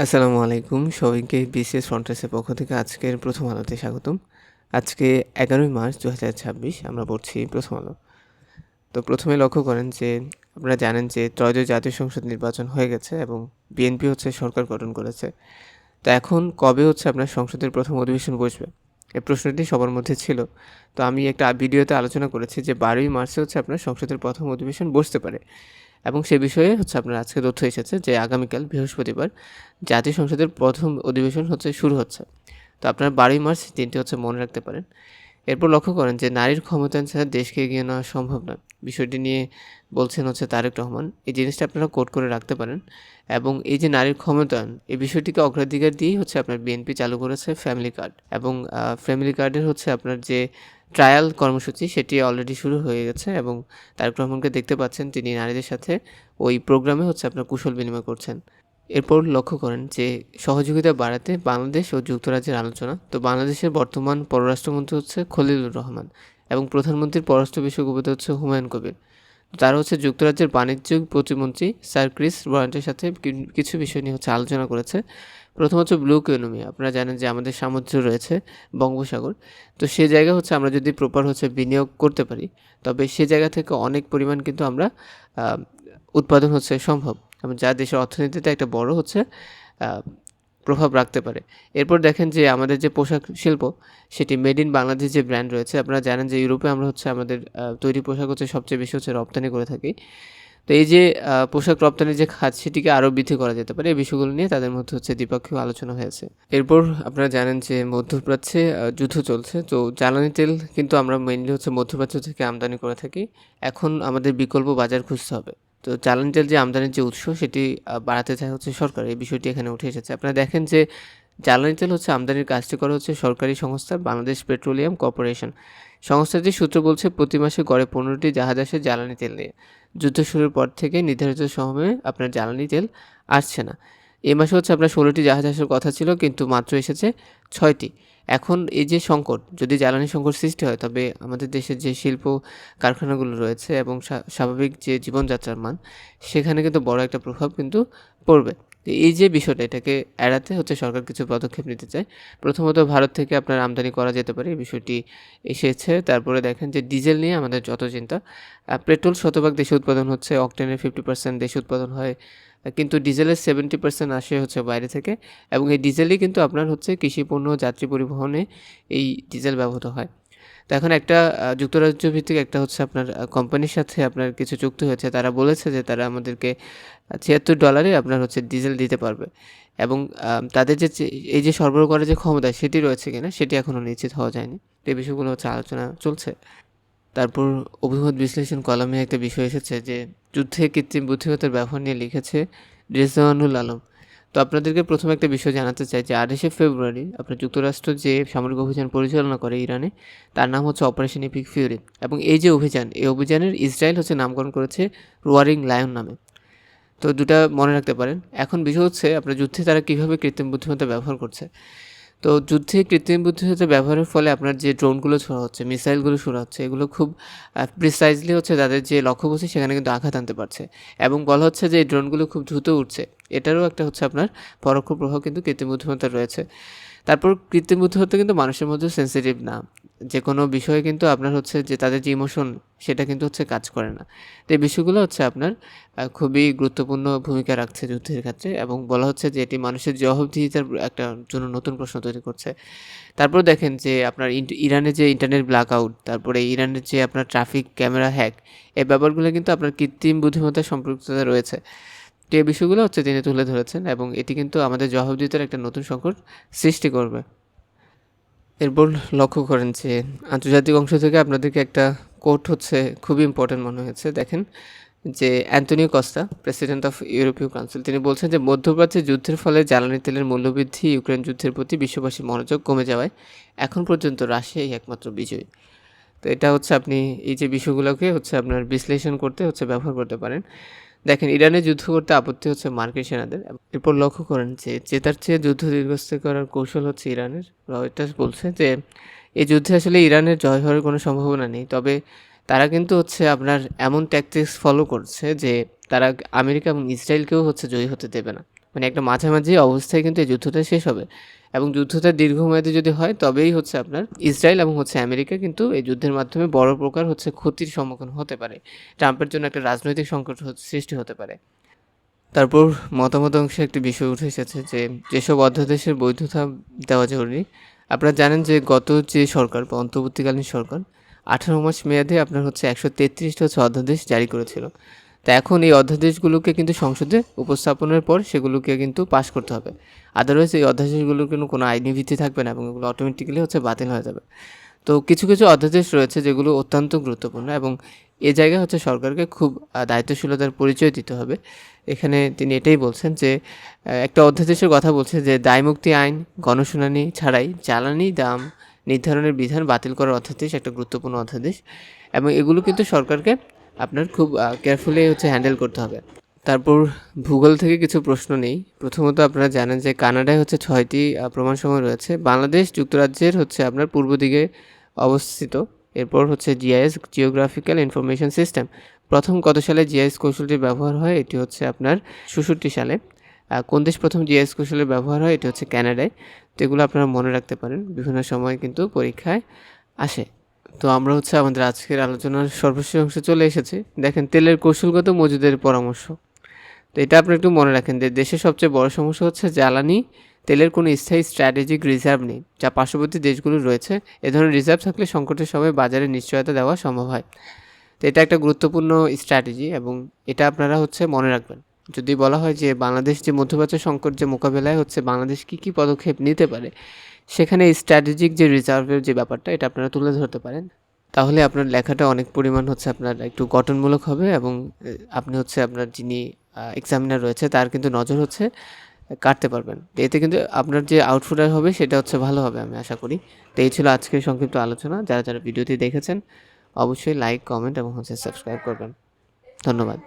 আসসালামু আলাইকুম। সবাইকে বিসিএস ফ্রন্টাসের পক্ষ থেকে আজকের প্রথম আলোতে স্বাগতম। আজকে ১১ই মার্চ ২০২৬ আমরা পড়ছি প্রথম আলো। তো প্রথমে লক্ষ্য করেন যে আপনারা জানেন যে ত্রয়োদশ জাতীয় সংসদ নির্বাচন হয়ে গেছে এবং বিএনপি সরকার গঠন করেছে। তো এখন কবে আপনার সংসদের প্রথম অধিবেশন বসবে? এই প্রশ্নটি সবার মধ্যে ছিল। তো আমি একটা ভিডিওতে আলোচনা করেছি যে ১২ই মার্চে আপনার সংসদের প্রথম অধিবেশন বসতে পারে। এবং সে বিষয়ে আপনার আজকে তথ্য এসেছে যে আগামীকাল বৃহস্পতিবার জাতীয় সংসদের প্রথম অধিবেশন শুরু হচ্ছে। তো আপনার ১২ই মার্চ দিনটি মনে রাখতে পারেন। এরপর লক্ষ্য করেন যে নারীর ক্ষমতায়ন ছাড়া দেশকে এগিয়ে নেওয়া সম্ভব নয়। বিষয়টি নিয়ে বলছেন তারেক রহমান। এই জিনিসটা আপনারা কোট করে রাখতে পারেন। এবং এই যে নারীর ক্ষমতায়ন, এই বিষয়টিকে অগ্রাধিকার দিয়েই আপনার বিএনপি চালু করেছে ফ্যামিলি কার্ড। এবং ফ্যামিলি কার্ডের আপনার যে ট্রায়াল কর্মসূচি সেটি অলরেডি শুরু হয়ে গেছে এবং তারেক রহমানকে দেখতে পাচ্ছেন তিনি নারীদের সাথে ওই প্রোগ্রামে আপনার কুশল বিনিময় করছেন। এরপর লক্ষ্য করেন যে সহযোগিতা বাড়াতে বাংলাদেশ ও যুক্তরাজ্যের আলোচনা। তো বাংলাদেশের বর্তমান পররাষ্ট্রমন্ত্রী খলিলুর রহমান এবং প্রধানমন্ত্রীর পররাষ্ট্র বিষয়ক উপদেষ্টা হুমায়ুন কবির। তারা যুক্তরাজ্যের বাণিজ্য প্রতিমন্ত্রী স্যার ক্রিস ব্রায়ান্টের সাথে কিছু বিষয় নিয়ে আলোচনা করেছে। প্রথম ব্লু ইকোনমি। আপনারা জানেন যে আমাদের সামুদ্র রয়েছে বঙ্গোপসাগর। তো সে জায়গা আমরা যদি প্রপার বিনিয়োগ করতে পারি, তবে সে জায়গা থেকে অনেক পরিমাণ কিন্তু আমরা উৎপাদন সম্ভব এবং যা দেশের অর্থনীতিতে একটা বড় প্রভাব রাখতে পারে। এরপর দেখেন যে আমাদের যে পোশাক শিল্প সেটি মেড ইন বাংলাদেশ যে ব্র্যান্ড রয়েছে, আপনারা জানেন যে ইউরোপে আমরা আমাদের তৈরি পোশাক সবচেয়ে বেশি রপ্তানি করে থাকি। তো এই যে পোশাক রপ্তানির যে খাত সেটিকে আরও বৃদ্ধি করা যেতে পারে, এই বিষয়গুলো নিয়ে তাদের মধ্যে দ্বিপক্ষীয় আলোচনা হয়েছে। এরপর আপনারা জানেন যে মধ্যপ্রাচ্যে যুদ্ধ চলছে। তো জ্বালানি তেল কিন্তু আমরা মেইনলি মধ্যপ্রাচ্য থেকে আমদানি করে থাকি। এখন আমাদের বিকল্প বাজার খুঁজতে হবে। তো জ্বালানি তেল যে আমদানির যে উৎস সেটি বাড়াতে চায় সরকার, এই বিষয়টি এখানে উঠে এসেছে। আপনারা দেখেন যে জ্বালানি তেল আমদানির কাজটি করে সরকারি সংস্থা বাংলাদেশ পেট্রোলিয়াম কর্পোরেশন। সংস্থাটির সূত্র বলছে প্রতি মাসে গড়ে 15টি জাহাজ আসে জ্বালানি তেল নিয়ে। যুদ্ধ শুরুর পর থেকে নির্ধারিত সময়ে আপনার জ্বালানি তেল আসছে না। এ মাসে আপনার 16টি জাহাজ আসার কথা ছিল, কিন্তু মাত্র এসেছে 6টি। এখন এই যে সংকট, যদি জ্বালানি সংকট সৃষ্টি হয়, তবে আমাদের দেশের যে শিল্প কারখানাগুলো রয়েছে এবং স্বাভাবিক যে জীবনযাত্রার মান, সেখানে কিন্তু বড় একটা প্রভাব কিন্তু পড়বে। এই যে বিষয়টা, এটাকে এড়াতে সরকার কিছু পদক্ষেপ নিতে চায়। প্রথমত ভারত থেকে আপনার আমদানি করা যেতে পারে, এই বিষয়টি এসেছে। তারপরে দেখেন যে ডিজেল নিয়ে আমাদের যত চিন্তা, পেট্রোল শতভাগ দেশে উৎপাদন হচ্ছে, অকটেনের 50% দেশে উৎপাদন হয়, কিন্তু ডিজেলের 70% আসে বাইরে থেকে। এবং এই ডিজেলই কিন্তু আপনার কৃষি পণ্য যাত্রী পরিবহনে এই ডিজেল ব্যবহৃত হয়। তো এখন একটা যুক্তরাজ্য ভিত্তিক একটা আপনার কোম্পানির সাথে আপনার কিছু চুক্তি হয়েছে। তারা বলেছে যে তারা আমাদেরকে $76 আপনার ডিজেল দিতে পারবে এবং তাদের যে এই যে সরবরাহ করার যে ক্ষমতা সেটি রয়েছে কিনা সেটি এখনও নিশ্চিত হওয়া যায়নি। তো এই বিষয়গুলো আলোচনা চলছে। তারপর অভিমত বিশ্লেষণ কলামে একটা বিষয় এসেছে যে যুদ্ধে কৃত্রিম বুদ্ধিমত্তার ব্যবহার নিয়ে লিখেছে রেজওয়ানুল আলম। তো আপনাদেরকে প্রথমে একটা বিষয় জানাতে চাই যে 28শে ফেব্রুয়ারি আপনার যুক্তরাষ্ট্র যে সামরিক অভিযান পরিচালনা করে ইরানে, তার নাম অপারেশন এপিক ফিউরি। এবং এই যে অভিযান, এই অভিযানের ইসরায়েল নামকরণ করেছে রোয়ারিং লায়ন নামে। তো দুটা মনে রাখতে পারেন। এখন বিষয় আপনার যুদ্ধে তারা কীভাবে কৃত্রিম বুদ্ধিমত্তা ব্যবহার করছে। তো যুদ্ধে কৃত্রিম বুদ্ধিমত্তা ব্যবহারের ফলে আপনার যে ড্রোনগুলো ছোড়া হচ্ছে, মিসাইলগুলো ছোড়া হচ্ছে, এগুলো খুব প্রিসাইজলি তাদের যে লক্ষ্যবস্তু সেখানে কিন্তু আঘাত আনতে পারছে। এবং বলা হচ্ছে যে এই ড্রোনগুলো খুব দ্রুত উঠছে। এটারও একটা আপনার পরোক্ষ প্রভাব কিন্তু কৃত্রিম বুদ্ধিমত্তা রয়েছে। তারপর কৃত্রিম বুদ্ধিমত্তা কিন্তু মানুষের মধ্যে সেন্সিটিভ না। যে কোনো বিষয়ে কিন্তু আপনার যে তাদের যে ইমোশন সেটা কিন্তু কাজ করে না। তো এই বিষয়গুলো আপনার খুবই গুরুত্বপূর্ণ ভূমিকা রাখছে যুদ্ধের ক্ষেত্রে এবং বলা হচ্ছে যে এটি মানুষের জবাবদিহিতার একটা জন্য নতুন প্রশ্ন তৈরি করছে। তারপর দেখেন যে আপনার ইরানের যে ইন্টারনেট ব্ল্যাকআউট, তারপরে ইরানের যে আপনার ট্রাফিক ক্যামেরা হ্যাক, এই ব্যাপারগুলো কিন্তু আপনার কৃত্রিম বুদ্ধিমত্তার সম্পৃক্ততা রয়েছে। তো এই বিষয়গুলো তিনি তুলে ধরেছেন এবং এটি কিন্তু আমাদের জবাবদিহিতার একটা নতুন সংকট সৃষ্টি করবে। এরপর লক্ষ্য করেন যে আন্তর্জাতিক অংশ থেকে আপনাদেরকে একটা কোট খুবই ইম্পর্টেন্ট মনে হয়েছে। দেখেন যে অ্যান্তনিও কস্তা, প্রেসিডেন্ট অফ ইউরোপীয় কাউন্সিল, তিনি বলছেন যে মধ্যপ্রাচ্যে যুদ্ধের ফলে জ্বালানি তেলের মূল্যবৃদ্ধি, ইউক্রেন যুদ্ধের প্রতি বিশ্ববাসীর মনোযোগ কমে যাওয়ায় এখন পর্যন্ত রাশিয়াই একমাত্র বিজয়ী। তো এটা আপনি এই যে বিষয়গুলোকে আপনার বিশ্লেষণ করতে ব্যবহার করতে পারেন। দেখেন ইরানে যুদ্ধ করতে আপত্তি মার্কিন সেনাদের। এরপর লক্ষ্য করেন যে জেতার চেয়ে যুদ্ধ দীর্ঘস্থায়ী করার কৌশল ইরানের। রয়টার্স বলছে যে এই যুদ্ধে আসলে ইরানের জয় হওয়ার কোনো সম্ভাবনা নেই, তবে তারা কিন্তু আপনার এমন ট্যাকটিক্স ফলো করছে যে তারা আমেরিকা এবং ইসরায়েলকেও জয়ী হতে দেবে না। মানে একটা মাঝামাঝি অবস্থায় কিন্তু এই যুদ্ধটা শেষ হবে এবং যুদ্ধটা দীর্ঘমেয়াদী যদি হয় তবেই হচ্ছে আপনার ইসরায়েল এবং হচ্ছে আমেরিকা কিন্তু এই যুদ্ধের মাধ্যমে বড় প্রকার হচ্ছে ক্ষতির সম্মুখীন হতে পারে। ট্রাম্পের জন্য একটা রাজনৈতিক সংকট সৃষ্টি হতে পারে। তারপর মতামত অংশে একটি বিষয় উঠে এসেছে যে যেসব অধ্যাদেশের বৈধতা দেওয়া জরুরি। আপনারা জানেন যে গত যে সরকার বা অন্তর্বর্তীকালীন সরকার 18 মাস মেয়াদে আপনার হচ্ছে 133টা হচ্ছে অধ্যাদেশ জারি করেছিল। তা এখন এই অধ্যাদেশগুলোকে কিন্তু সংসদে উপস্থাপনের পর সেগুলোকে কিন্তু পাশ করতে হবে। আদারওয়াইজ এই অধ্যাদেশগুলোর কোনো আইনি ভিত্তি থাকবে না এবং এগুলো অটোমেটিক্যালি হচ্ছে বাতিল হয়ে যাবে। তো কিছু কিছু অধ্যাদেশ রয়েছে যেগুলো অত্যন্ত গুরুত্বপূর্ণ এবং এ জায়গায় হচ্ছে সরকারকে খুব দায়িত্বশীলতার পরিচয় দিতে হবে। এখানে তিনি এটাই বলছেন যে একটা অধ্যাদেশের কথা বলছে যে দায়মুক্তি আইন গণশুনানি ছাড়াই জ্বালানি দাম নির্ধারণের বিধান বাতিল করার অধ্যাদেশ একটা গুরুত্বপূর্ণ অধ্যাদেশ এবং এগুলো কিন্তু সরকারকে আপনার খুব কেয়ারফুলি হচ্ছে হ্যান্ডেল করতে হবে। তারপর ভূগোল থেকে কিছু প্রশ্ন নেই। প্রথমত আপনারা জানেন যে কানাডায় হচ্ছে 6টি প্রমাণসময় রয়েছে। বাংলাদেশ যুক্তরাজ্যের হচ্ছে আপনার পূর্ব দিকে অবস্থিত। এরপর হচ্ছে জিআইএস জিওগ্রাফিক্যাল ইনফরমেশন সিস্টেম। প্রথম কত সালে জিআইএস কৌশলটির ব্যবহার হয়? এটি হচ্ছে আপনার 66 সালে। কোন দেশ প্রথম জিআইএস কৌশলের ব্যবহার হয়? এটি হচ্ছে কানাডায়। তো এগুলো আপনারা মনে রাখতে পারেন, বিভিন্ন সময় কিন্তু পরীক্ষায় আসে। তো আমরা হচ্ছে আমাদের আজকের আলোচনার সর্বশেষ অংশে চলে এসেছি। দেখেন তেলের কৌশলগত মজুদের পরামর্শ। তো এটা আপনি একটু মনে রাখেন যে দেশের সবচেয়ে বড় সমস্যা হচ্ছে জ্বালানি তেলের কোনো স্থায়ী স্ট্র্যাটেজিক রিজার্ভ নেই, যা পার্শ্ববর্তী দেশগুলো রয়েছে। এ ধরনের রিজার্ভ থাকলে সংকটের সময় বাজারে নিশ্চয়তা দেওয়া সম্ভব হয়। তো এটা একটা গুরুত্বপূর্ণ স্ট্র্যাটেজি এবং এটা আপনারা হচ্ছে মনে রাখবেন। যদি বলা হয় যে বাংলাদেশ যে মধ্যপ্রাচ্য সংকট যে মোকাবেলায় হচ্ছে বাংলাদেশ কী পদক্ষেপ নিতে পারে, সেখানে স্ট্র্যাটেজিক যে রিজার্ভের যে ব্যাপারটা এটা আপনারা তুলে ধরতে পারেন। তাহলে আপনার লেখাটা অনেক পরিমাণ হচ্ছে আপনার একটু গঠনমূলক হবে এবং আপনি হচ্ছে আপনার যিনি এক্সামিনার রয়েছে তার কিন্তু নজর হচ্ছে কাটতে পারবেন। তো এতে কিন্তু আপনার যে আউটপুট হবে সেটা হচ্ছে ভালো হবে আমি আশা করি। তো এই ছিল আজকের সংক্ষিপ্ত আলোচনা। যারা ভিডিওটি দেখেছেন অবশ্যই লাইক, কমেন্ট এবং হচ্ছে সাবস্ক্রাইব করবেন। ধন্যবাদ।